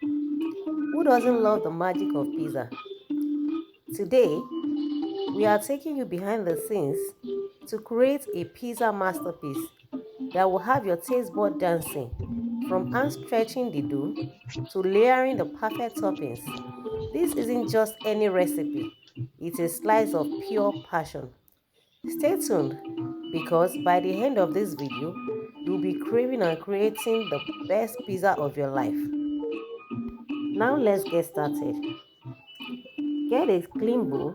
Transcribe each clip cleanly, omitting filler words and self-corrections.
Who doesn't love the magic of pizza? Today, we are taking you behind the scenes to create a pizza masterpiece that will have your taste bud dancing, from hand stretching the dough to layering the perfect toppings. This isn't just any recipe, it's a slice of pure passion. Stay tuned because by the end of this video, you'll be craving and creating the best pizza of your life. Now let's get started. Get a clean bowl,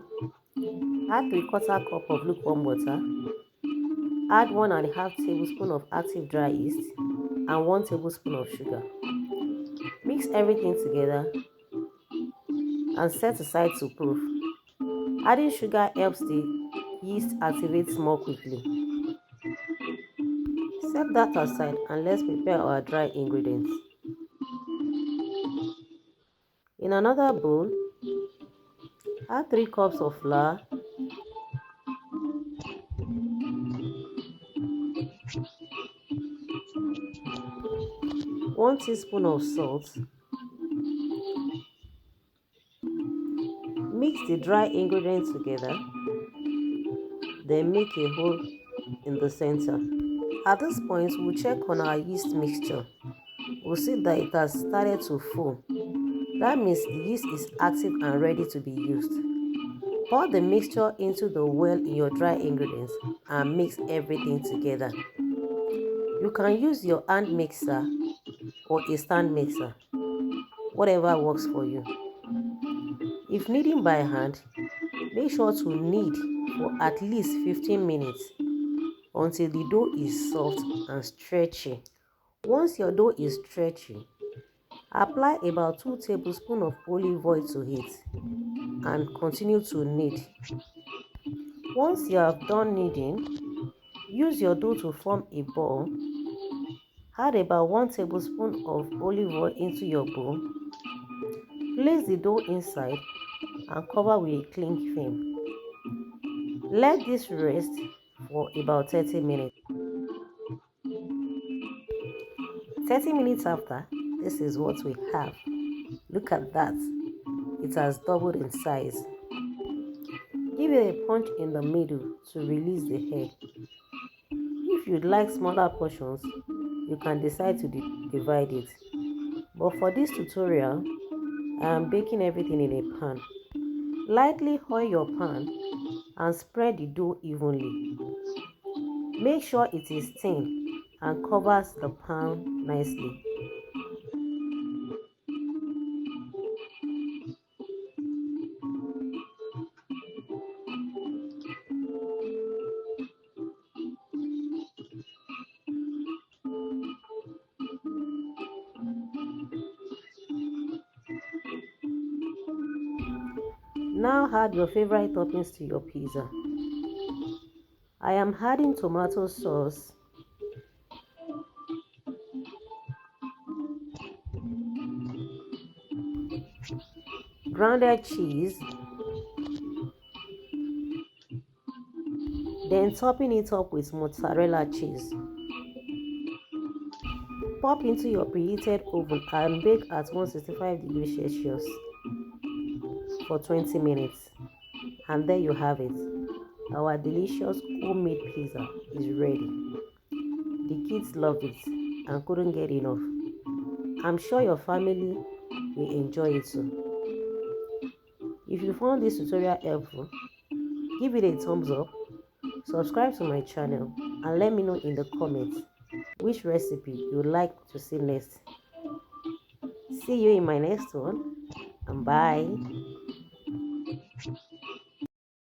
add 3/4 cup of lukewarm water, add 1.5 tablespoon of active dry yeast and 1 tablespoon of sugar. Mix everything together and set aside to proof. Adding sugar helps the yeast activate more quickly. Set that aside and let's prepare our dry ingredients. In another bowl, add 3 cups of flour, 1 teaspoon of salt. Mix the dry ingredients together, then make a hole in the center. At this point, we'll check on our yeast mixture. We'll see that it has started to foam. That means the yeast is active and ready to be used. Pour the mixture into the well in your dry ingredients and mix everything together. You can use your hand mixer or a stand mixer, whatever works for you. If kneading by hand, make sure to knead for at least 15 minutes until the dough is soft and stretchy. Once your dough is stretchy, apply about 2 tablespoons of olive oil to it and continue to knead. Once you have done kneading, use your dough to form a ball. Add about 1 tablespoon of olive oil into your bowl. Place the dough inside and cover with a cling film. Let this rest for about 30 minutes. 30 minutes after, this is what we have. Look at that. It has doubled in size. Give it a punch in the middle to release the egg. If you'd like smaller portions, you can decide to divide it. But for this tutorial, I am baking everything in a pan. Lightly oil your pan and spread the dough evenly. Make sure it is thin and covers the pan nicely. Now add your favorite toppings to your pizza. I am adding tomato sauce, grounded cheese, then topping it up with mozzarella cheese. Pop into your preheated oven and bake at 165 degrees Celsius for 20 minutes. And there you have it. Our delicious homemade pizza is ready. The kids love it and couldn't get enough. I'm sure your family will enjoy it too. If you found this tutorial helpful, give it a thumbs up, subscribe to my channel, and let me know in the comments which recipe you would like to see next. See you in my next one, and bye.